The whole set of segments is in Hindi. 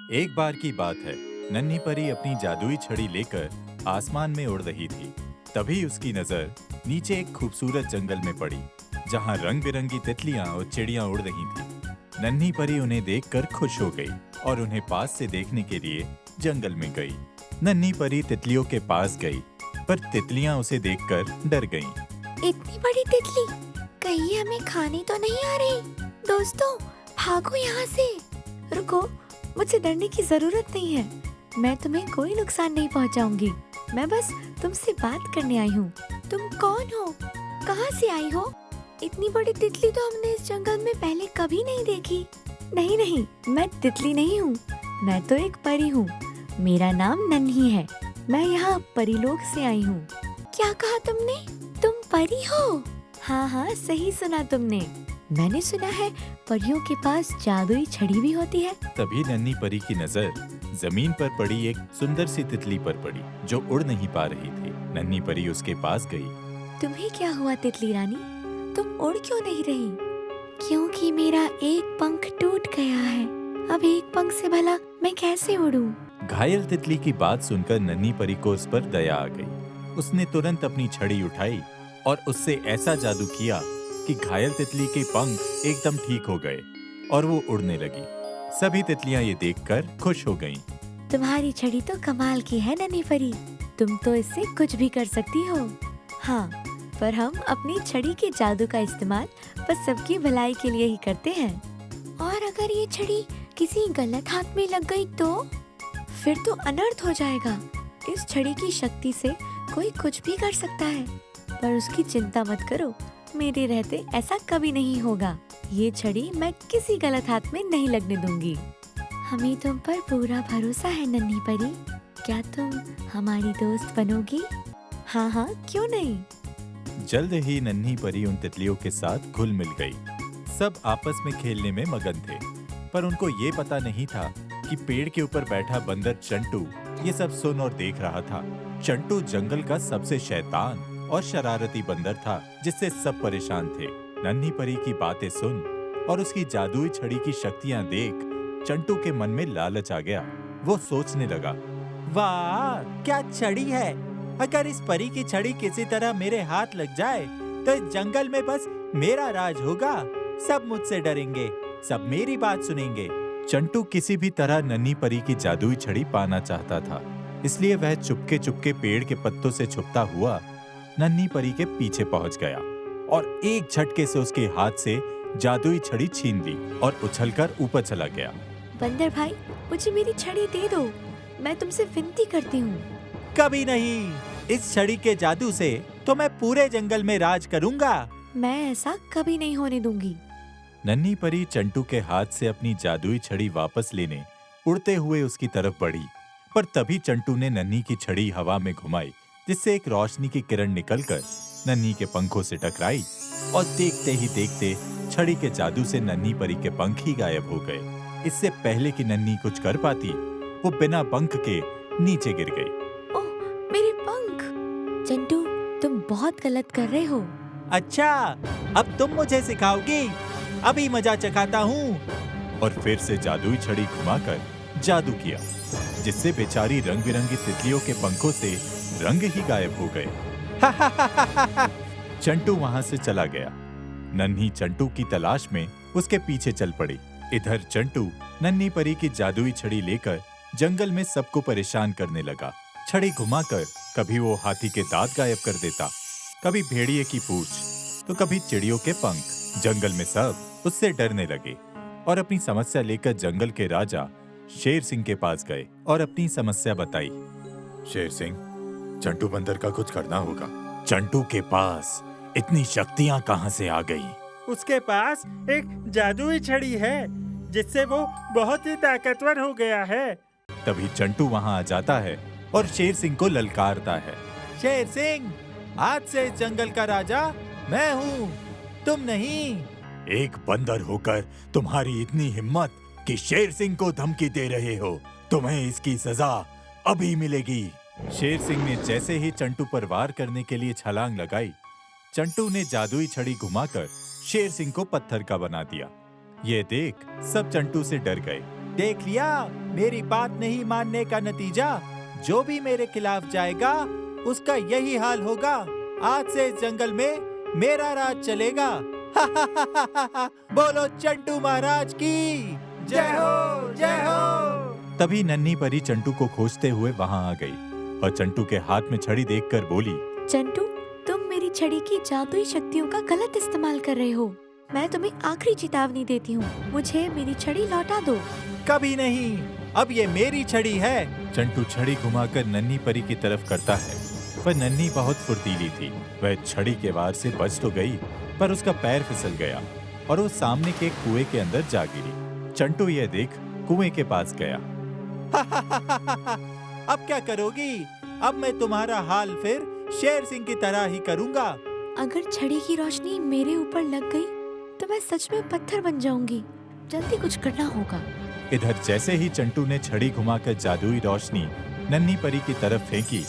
एक बार की बात है, नन्ही परी अपनी जादुई छड़ी लेकर आसमान में उड़ रही थी। तभी उसकी नजर नीचे एक खूबसूरत जंगल में पड़ी, जहां रंग बिरंगी तितलियां और चिड़ियां उड़ रही थी। नन्ही परी उन्हें देखकर खुश हो गई और उन्हें पास से देखने के लिए जंगल में गई। नन्ही परी तितलियों के पास गई, पर तितलियां उसे देखकर डर गईं। इतनी बड़ी तितली, कहीं ये हमें खाने तो नहीं आ रही? दोस्तों, भागो यहाँ से। रुको, मुझे डरने की जरूरत नहीं है। मैं तुम्हें कोई नुकसान नहीं पहुँचाऊंगी। मैं बस तुमसे बात करने आई हूँ। तुम कौन हो? कहाँ से आई हो? इतनी बड़ी तितली तो हमने इस जंगल में पहले कभी नहीं देखी। नहीं नहीं, मैं तितली नहीं हूँ। मैं तो एक परी हूँ। मेरा नाम नन्ही है। मैं यहाँ परीलोक से आई हूँ। क्या कहा तुमने? तुम परी हो? हाँ हाँ, सही सुना तुमने। मैंने सुना है परियों के पास जादुई छड़ी भी होती है। तभी नन्ही परी की नजर जमीन पर पड़ी एक सुंदर सी तितली पर पड़ी, जो उड़ नहीं पा रही थी। नन्ही परी उसके पास गई। तुम्हें क्या हुआ तितली रानी? तुम उड़ क्यों नहीं रही? क्योंकि मेरा एक पंख टूट गया है। अब एक पंख से भला मैं कैसे उड़ूं? घायल तितली की बात सुनकर नन्ही परी को उस पर दया आ गई। उसने तुरंत अपनी छड़ी उठाई और उससे ऐसा जादू किया कि घायल तितली के पंख एकदम ठीक हो गए और वो उड़ने लगी। सभी तितलियां ये देखकर खुश हो गईं। तुम्हारी छड़ी तो कमाल की है नन्ही परी। तुम तो इससे कुछ भी कर सकती हो। हाँ, पर हम अपनी छड़ी के जादू का इस्तेमाल बस सबकी भलाई के लिए ही करते हैं। और अगर ये छड़ी किसी गलत हाथ में लग गई तो फिर तो अनर्थ हो जाएगा। इस छड़ी की शक्ति से कोई कुछ भी कर सकता है। पर उसकी चिंता मत करो, मेरे रहते ऐसा कभी नहीं होगा। ये छड़ी मैं किसी गलत हाथ में नहीं लगने दूंगी। हमें तुम पर पूरा भरोसा है नन्ही परी। क्या तुम हमारी दोस्त बनोगी? हाँ हाँ, क्यों नहीं। जल्द ही नन्ही परी उन तितलियों के साथ घुल मिल गई। सब आपस में खेलने में मगन थे, पर उनको ये पता नहीं था कि पेड़ के ऊपर बैठा बंदर चंटू ये सब सुन और देख रहा था। चंटू जंगल का सबसे शैतान और शरारती बंदर था, जिससे सब परेशान थे। नन्ही परी की बातें सुन और उसकी जादुई छड़ी की शक्तियां देख चंटू के मन में लालच आ गया। वो सोचने लगा, वाह क्या छड़ी है! अगर इस परी की छड़ी किसी तरह मेरे हाथ लग जाए तो इस जंगल में बस मेरा राज होगा। सब मुझसे डरेंगे, सब मेरी बात सुनेंगे। चंटू किसी भी तरह नन्ही परी की जादुई छड़ी पाना चाहता था, इसलिए वह चुपके चुपके पेड़ के पत्तों से छुपता हुआ नन्ही परी के पीछे पहुंच गया और एक झटके से उसके हाथ से जादुई छड़ी छीन ली और उछलकर ऊपर चला गया। बंदर भाई, मुझे मेरी छड़ी दे दो। मैं तुमसे विनती करती हूँ। कभी नहीं, इस छड़ी के जादू से तो मैं पूरे जंगल में राज करूंगा। मैं ऐसा कभी नहीं होने दूंगी। नन्ही परी चंटू के हाथ से अपनी जादुई छड़ी वापस लेने उड़ते हुए उसकी तरफ बढ़ी, पर तभी चंटू ने नन्ही की छड़ी हवा में घुमाई, जिससे एक रोशनी की किरण निकलकर नन्ही के पंखों से टकराई और देखते ही देखते छड़ी के जादू से नन्ही परी के पंख ही गायब हो गए। इससे पहले कि नन्ही कुछ कर पाती, वो बिना पंख के नीचे गिर गई। ओह, मेरे पंख! चंटू, तुम बहुत गलत कर रहे हो। अच्छा, अब तुम मुझे सिखाओगी? अभी मजा चखाता हूँ। और फिर से जादुई छड़ी घुमाकर जादू किया, जिससे बेचारी रंग बिरंगी तितलियों के पंखों से रंग ही गायब हो गए। चंटू वहां से चला गया। नन्ही चंटू की तलाश में उसके पीछे चल पड़ी। इधर चंटू नन्ही परी की जादुई छड़ी लेकर जंगल में सबको परेशान करने लगा। छड़ी घुमाकर कभी वो हाथी के दांत गायब कर देता, कभी भेड़िए की पूंछ, तो कभी चिड़ियों के पंख। जंगल में सब उससे डरने लगे और अपनी समस्या लेकर जंगल के राजा शेर सिंह के पास गए और अपनी समस्या बताई। शेर सिंह, चंटू बंदर का कुछ करना होगा। चंटू के पास इतनी शक्तियां कहां से आ गई? उसके पास एक जादुई छड़ी है, जिससे वो बहुत ही ताकतवर हो गया है। तभी चंटू वहां आ जाता है और शेर सिंह को ललकारता है। शेर सिंह, आज से इस जंगल का राजा मैं हूँ, तुम नहीं। एक बंदर होकर तुम्हारी इतनी हिम्मत कि शेर सिंह को धमकी दे रहे हो, तुम्हें इसकी सजा अभी मिलेगी। शेर सिंह ने जैसे ही चंटू पर वार करने के लिए छलांग लगाई, चंटू ने जादुई छड़ी घुमाकर शेर सिंह को पत्थर का बना दिया। ये देख सब चंटू से डर गए। देख लिया, मेरी बात नहीं मानने का नतीजा जो भी मेरे खिलाफ जाएगा उसका यही हाल होगा। आज से इस जंगल में मेरा राज चलेगा। बोलो चंटू महाराज की जय हो, जय हो। तभी नन्ही परी चंटू को खोजते हुए वहाँ आ गई और चंटू के हाथ में छड़ी देखकर बोली, चंटू, तुम मेरी छड़ी की जादुई शक्तियों का गलत इस्तेमाल कर रहे हो। मैं तुम्हें आखिरी चेतावनी देती हूँ, मुझे मेरी छड़ी लौटा दो। कभी नहीं, अब ये मेरी छड़ी है। चंटू छड़ी घुमाकर नन्ही परी की तरफ करता है, पर नन्ही बहुत फुर्तीली थी। वह छड़ी के वार से बच तो गई, पर उसका पैर फिसल गया और वो सामने के कुएं के अंदर जा गिरी। चंटू यह देख कुएं के पास गया। अब क्या करोगी? अब मैं तुम्हारा हाल फिर शेर सिंह की तरह ही करूंगा। अगर छड़ी की रोशनी मेरे ऊपर लग गई तो मैं सच में पत्थर बन जाऊंगी। जल्दी कुछ करना होगा। इधर जैसे ही चंटू ने छड़ी घुमाकर जादुई रोशनी नन्ही परी की तरफ फेंकी,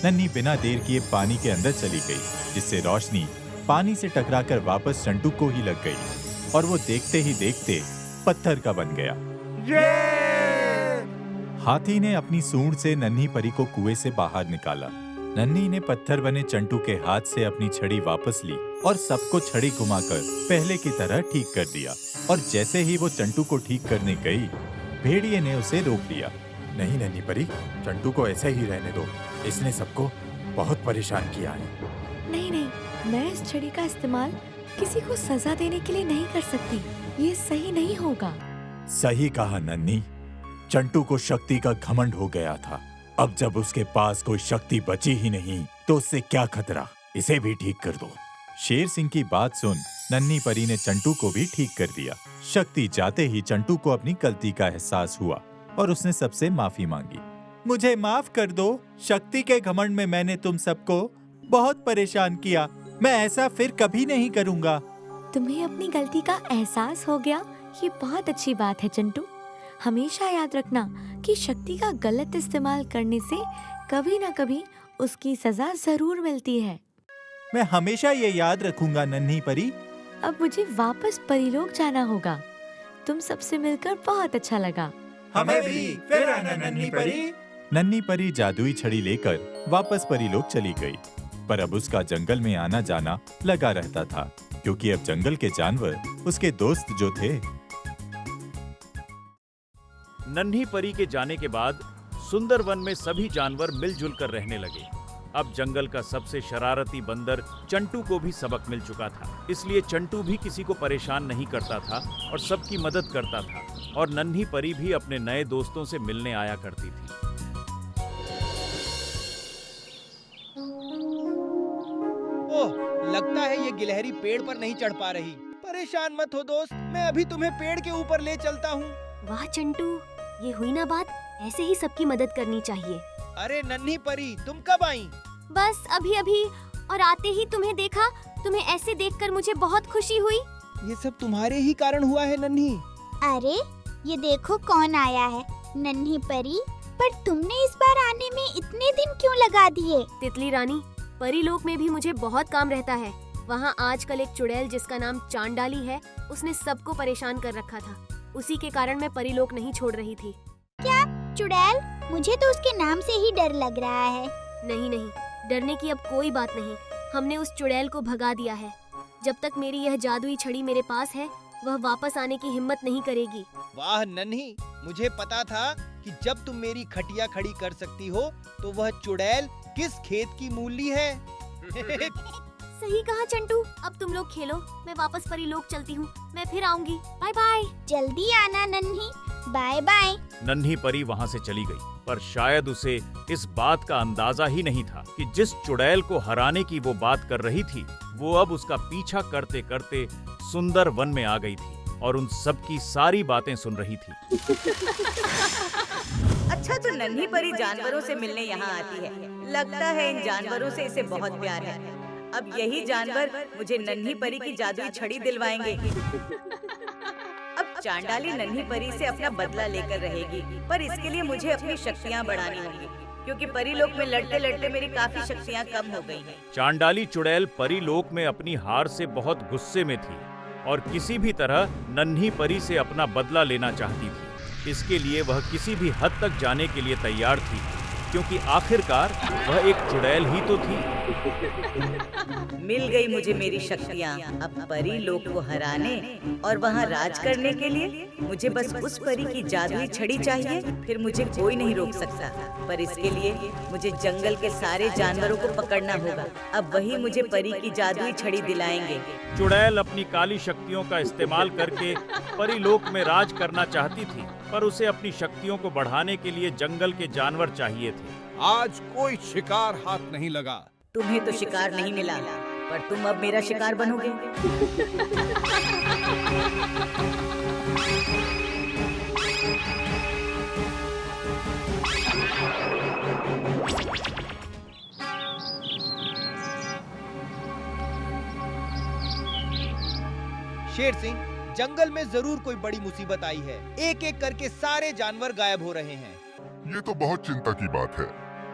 नन्ही बिना देर किए पानी के अंदर चली गई, जिससे रोशनी पानी से टकराकर वापस चंटू को ही लग गई और वो देखते ही देखते पत्थर का बन गया। हाथी ने अपनी सूंड से नन्ही परी को कुएं से बाहर निकाला। नन्ही ने पत्थर बने चंटू के हाथ से अपनी छड़ी वापस ली और सबको छड़ी घुमाकर पहले की तरह ठीक कर दिया। और जैसे ही वो चंटू को ठीक करने गई, भेड़िए ने उसे रोक लिया। नहीं नन्ही परी, चंटू को ऐसे ही रहने दो, इसने सबको बहुत परेशान किया है। नहीं नहीं, मैं इस छड़ी का इस्तेमाल किसी को सजा देने के लिए नहीं कर सकती। ये सही नहीं होगा। सही कहा नन्ही, चंटू को शक्ति का घमंड हो गया था। अब जब उसके पास कोई शक्ति बची ही नहीं तो उससे क्या खतरा, इसे भी ठीक कर दो। शेर सिंह की बात सुन नन्ही परी ने चंटू को भी ठीक कर दिया। शक्ति जाते ही चंटू को अपनी गलती का एहसास हुआ और उसने सबसे माफी मांगी। मुझे माफ कर दो, शक्ति के घमंड में मैंने तुम सबको बहुत परेशान किया। मैं ऐसा फिर कभी नहीं करूंगा। तुम्हें अपनी गलती का एहसास हो गया, ये बहुत अच्छी बात है चंटू। हमेशा याद रखना कि शक्ति का गलत इस्तेमाल करने से कभी न कभी उसकी सजा जरूर मिलती है। मैं हमेशा ये याद रखूंगा नन्ही परी। अब मुझे वापस परीलोक जाना होगा। तुम सबसे मिलकर बहुत अच्छा लगा। हमें भी, फिर आना नन्ही परी। नन्ही परी जादुई छड़ी लेकर वापस परीलोक चली गई, पर अब उसका जंगल में आना जाना लगा रहता था, क्योंकि अब जंगल के जानवर उसके दोस्त जो थे। नन्ही परी के जाने के बाद सुंदर वन में सभी जानवर मिलजुल कर रहने लगे। अब जंगल का सबसे शरारती बंदर चंटू को भी सबक मिल चुका था, इसलिए चंटू भी किसी को परेशान नहीं करता था और सबकी मदद करता था। और नन्ही परी भी अपने नए दोस्तों से मिलने आया करती थी। ओह, लगता है ये गिलहरी पेड़ पर नहीं चढ़ पा रही। परेशान मत हो दोस्त, मैं अभी तुम्हें पेड़ के ऊपर ले चलता हूँ। वाह चंटू, ये हुई ना बात। ऐसे ही सबकी मदद करनी चाहिए। अरे नन्ही परी, तुम कब आई? बस अभी अभी, और आते ही तुम्हें देखा। तुम्हें ऐसे देखकर मुझे बहुत खुशी हुई। ये सब तुम्हारे ही कारण हुआ है नन्ही। अरे ये देखो कौन आया है, नन्ही परी। पर तुमने इस बार आने में इतने दिन क्यों लगा दिए? तितली रानी, परीलोक में भी मुझे बहुत काम रहता है। वहाँ आजकल एक चुड़ैल जिसका नाम चांडाली है, उसने सबको परेशान कर रखा था। उसी के कारण मैं परीलोक नहीं छोड़ रही थी। क्या चुड़ैल? मुझे तो उसके नाम से ही डर लग रहा है। नहीं नहीं, डरने की अब कोई बात नहीं। हमने उस चुड़ैल को भगा दिया है। जब तक मेरी यह जादुई छड़ी मेरे पास है, वह वापस आने की हिम्मत नहीं करेगी। वाह नन्ही, मुझे पता था कि जब तुम मेरी खटिया खड़ी कर सकती हो तो वह चुड़ैल किस खेत की मूली है। सही कहा चंटू। अब तुम लोग खेलो, मैं वापस परीलोक चलती हूँ। मैं फिर आऊंगी। Bye bye. जल्दी आना नन्ही। Bye bye. नन्ही परी वहाँ से चली गई, पर शायद उसे इस बात का अंदाजा ही नहीं था कि जिस चुड़ैल को हराने की वो बात कर रही थी, वो अब उसका पीछा करते करते सुंदर वन में आ गई थी और उन सब की सारी बातें सुन रही थी। अच्छा, तो नन्ही परी जानवरों से मिलने यहाँ आती है। लगता है इन जानवरों से इसे बहुत प्यार है। अब यही जानवर मुझे नन्ही परी की जादुई छड़ी दिलवाएंगे। अब चांडाली नन्ही परी से अपना बदला लेकर रहेगी, पर इसके लिए मुझे अपनी शक्तियाँ बढ़ानी होंगी, क्योंकि परीलोक में लड़ते लड़ते मेरी काफी शक्तियाँ कम हो गई हैं। चांडाली चुड़ैल परीलोक में अपनी हार से बहुत गुस्से में थी और किसी भी तरह नन्ही परी से अपना बदला लेना चाहती थी। इसके लिए वह किसी भी हद तक जाने के लिए तैयार थी, क्योंकि आखिरकार वह एक चुड़ैल ही तो थी। मिल गई मुझे मेरी शक्तियाँ। अब परी लोक को हराने और वहाँ राज करने के लिए मुझे बस उस परी की जादुई छड़ी चाहिए, फिर मुझे कोई नहीं रोक सकता। पर इसके लिए मुझे जंगल के सारे जानवरों को पकड़ना होगा। अब वही मुझे परी की जादुई छड़ी दिलाएंगे। चुड़ैल अपनी काली शक्तियों का इस्तेमाल करके परीलोक में राज करना चाहती थी, पर उसे अपनी शक्तियों को बढ़ाने के लिए जंगल के जानवर चाहिए थे। आज कोई शिकार हाथ नहीं लगा। तुम्हें तो शिकार नहीं मिला, पर तुम अब मेरा शिकार बनोगे। शेर सिंह, जंगल में जरूर कोई बड़ी मुसीबत आई है। एक एक करके सारे जानवर गायब हो रहे हैं। ये तो बहुत चिंता की बात है।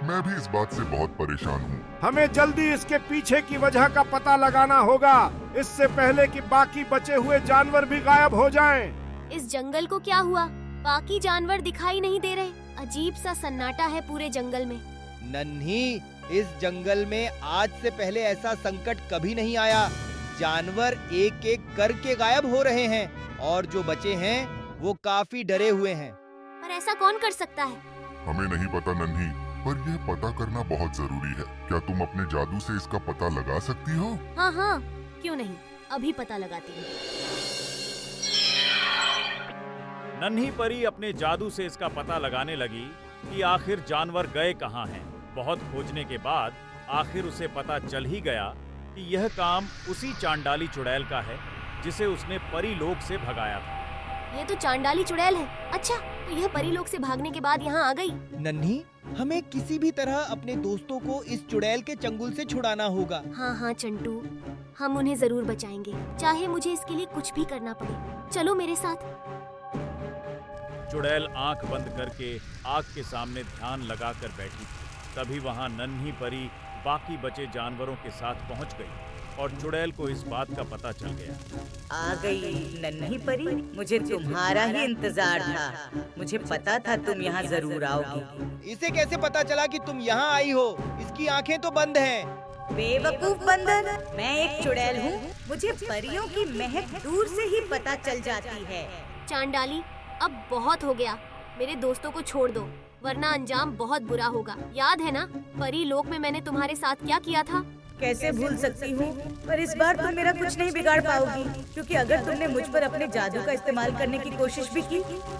मैं भी इस बात से बहुत परेशान हूँ। हमें जल्दी इसके पीछे की वजह का पता लगाना होगा, इससे पहले कि बाकी बचे हुए जानवर भी गायब हो जाएं। इस जंगल को क्या हुआ? बाकी जानवर दिखाई नहीं दे रहे। अजीब सा सन्नाटा है पूरे जंगल में। नन्ही, इस जंगल में आज से पहले ऐसा संकट कभी नहीं आया। जानवर एक एक करके गायब हो रहे हैं और जो बचे हैं वो काफी डरे हुए हैं। पर ऐसा कौन कर सकता है? हमें नहीं पता नन्ही, पर यह पता करना बहुत जरूरी है। क्या तुम अपने जादू से इसका पता लगा सकती हो? हाँ हाँ, क्यों नहीं, अभी पता लगाती हूँ। नन्ही परी अपने जादू से इसका पता लगाने लगी कि आखिर जानवर गए कहाँ हैं। बहुत खोजने के बाद आखिर उसे पता चल ही गया कि यह काम उसी चांडाली चुड़ैल का है जिसे उसने परीलोक से भगाया था। ये तो चांडाली चुड़ैल है। अच्छा, तो यह परीलोक से भागने के बाद यहाँ आ गई। नन्ही, हमें किसी भी तरह अपने दोस्तों को इस चुड़ैल के चंगुल से छुड़ाना होगा। हाँ हाँ चंटू, हम उन्हें जरूर बचाएंगे, चाहे मुझे इसके लिए कुछ भी करना पड़े। चलो मेरे साथ। चुड़ैल आंख बंद करके आग के सामने ध्यान लगाकर बैठी थी। तभी वहाँ नन्ही परी बाकी बचे जानवरों के साथ पहुँच गई और चुड़ैल को इस बात का पता चल गया। आ गई नन्ही परी, मुझे तुम्हारा ही इंतजार था। मुझे पता था तुम यहाँ जरूर आओगी। इसे कैसे पता चला कि तुम यहाँ आई हो? इसकी आंखें तो बंद हैं। बेवकूफ बंदर, मैं एक चुड़ैल हूँ। मुझे परियों की महक दूर से ही पता चल जाती है। चांडाली, अब बहुत हो गया। मेरे दोस्तों को छोड़ दो, वरना अंजाम बहुत बुरा होगा। याद है ना, परीलोक में मैंने तुम्हारे साथ क्या किया था? कैसे भूल सकती हूँ, पर इस बार तुम मेरा कुछ नहीं बिगाड़ पाओगी, क्योंकि अगर तुमने मुझ पर अपने जादू का इस्तेमाल करने की कोशिश भी की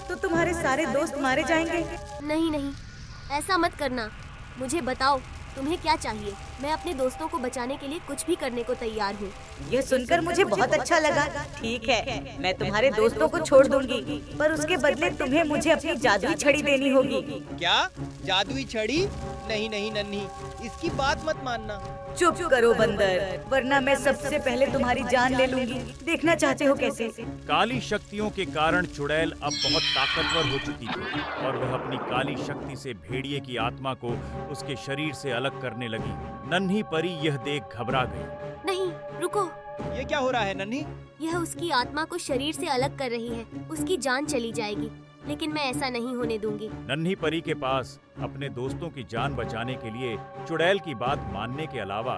तो तुम्हारे सारे दोस्त मारे जाएंगे। नहीं नहीं, ऐसा मत करना। मुझे बताओ, तुम्हें क्या चाहिए? मैं अपने दोस्तों को बचाने के लिए कुछ भी करने को तैयार हूँ। यह सुनकर मुझे बहुत अच्छा लगा। ठीक है, मैं तुम्हारे दोस्तों को छोड़ दूंगी, पर उसके बदले तुम्हें मुझे अपनी जादुई छड़ी देनी होगी। क्या जादुई छड़ी? नहीं नहीं नन्ही, इसकी बात मत मानना। चुप करो बंदर, वरना मैं सबसे पहले तुम्हारी जान ले लूंगी। देखना चाहते हो कैसे? काली शक्तियों के कारण चुड़ैल अब बहुत ताकतवर हो चुकी थी और वह अपनी काली शक्ति से भेड़िए की आत्मा को उसके शरीर से अलग करने लगी। नन्ही परी यह देख घबरा गई। नहीं, रुको। ये क्या हो रहा है नन्ही? यह उसकी आत्मा को शरीर से अलग कर रही है। उसकी जान चली जाएगी, लेकिन मैं ऐसा नहीं होने दूंगी। नन्ही परी के पास अपने दोस्तों की जान बचाने के लिए चुड़ैल की बात मानने के अलावा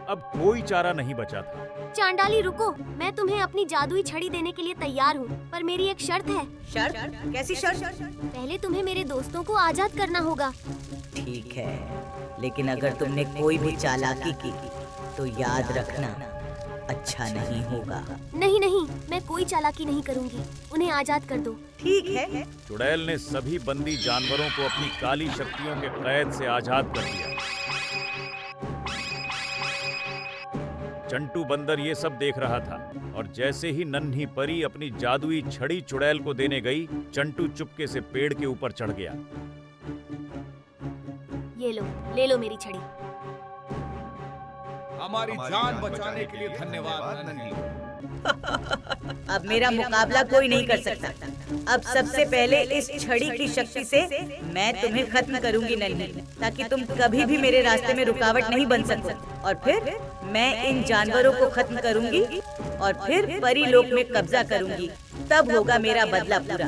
अब कोई चारा नहीं बचा था। चांडाली रुको, मैं तुम्हें अपनी जादुई छड़ी देने के लिए तैयार हूँ, पर मेरी एक शर्त है। शर्त? कैसी शर्त? पहले तुम्हें मेरे दोस्तों को आजाद करना होगा। ठीक है, लेकिन अगर तुमने कोई भी चालाकी की तो याद रखना, अच्छा नहीं होगा। नहीं नहीं, मैं कोई चालाकी नहीं करूंगी। उन्हें आजाद कर दो। ठीक है। चुड़ैल ने सभी बंदी जानवरों को अपनी काली शक्तियों के कैद से आजाद कर दिया। चंटू बंदर ये सब देख रहा था और जैसे ही नन्ही परी अपनी जादुई छड़ी चुड़ैल को देने गई, चंटू चुपके से पेड़ के ऊपर चढ़ गया। ये लो, ले लो मेरी छड़ी। हमारी जान बचाने के लिए धन्यवाद नन्ही। अब मेरा मुकाबला कोई नहीं कर सकता। अब सबसे पहले इस छड़ी की शक्ति से मैं तुम्हें खत्म करूंगी नन्ही, ताकि तुम कभी भी मेरे रास्ते में रुकावट नहीं बन सको। और फिर मैं इन जानवरों को खत्म करूंगी और फिर परीलोक में कब्जा करूंगी। तब होगा मेरा बदला पूरा।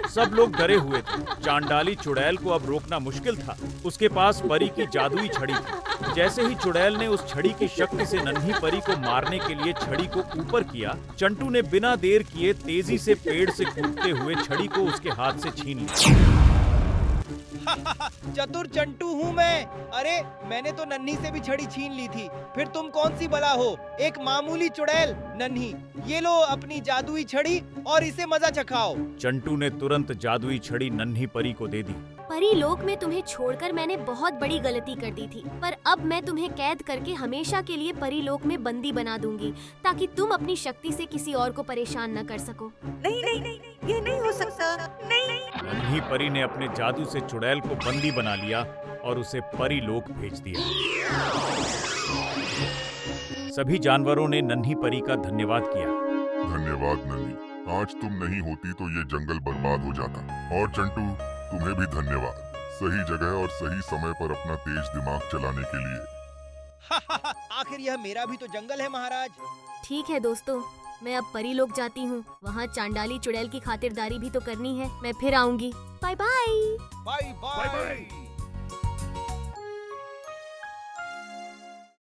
सब लोग डरे हुए थे। चांडाली चुड़ैल को अब रोकना मुश्किल था। उसके पास परी की जादुई छड़ी थी। जैसे ही चुड़ैल ने उस छड़ी की शक्ति से नन्ही परी को मारने के लिए छड़ी को ऊपर किया, चंटू ने बिना देर किए तेजी से पेड़ से कूदते हुए छड़ी को उसके हाथ से छीन लिया। चतुर चंटू हूँ मैं। अरे मैंने तो नन्ही से भी छड़ी छीन ली थी, फिर तुम कौन सी बला हो? एक मामूली चुड़ैल नन्ही, ये लो अपनी जादुई छड़ी और इसे मजा चखाओ। चंटू ने तुरंत जादुई छड़ी नन्ही परी को दे दी। परी लोक में तुम्हें छोड़कर मैंने बहुत बड़ी गलती कर दी थी, पर अब मैं तुम्हें कैद करके हमेशा के लिए परी लोक में बंदी बना दूंगी, ताकि तुम अपनी शक्ति से किसी और को परेशान न कर सको। नहीं नहीं नहीं, ये नहीं हो सकता, नहीं। नन्ही परी ने अपने जादू से चुड़ैल को बंदी बना लिया और उसे परी लोक भेज दिया। सभी जानवरों ने नन्ही परी का धन्यवाद किया। धन्यवाद नन्ही, आज तुम नहीं होती तो ये जंगल बर्बाद हो जाता। और चंटू, तुम्हें भी धन्यवाद, सही जगह और सही समय पर अपना तेज दिमाग चलाने के लिए। आखिर यह मेरा भी तो जंगल है महाराज। ठीक है दोस्तों, मैं अब परी लोक जाती हूँ। वहाँ चांडाली चुड़ैल की खातिरदारी भी तो करनी है। मैं फिर आऊंगी। Bye bye. Bye bye.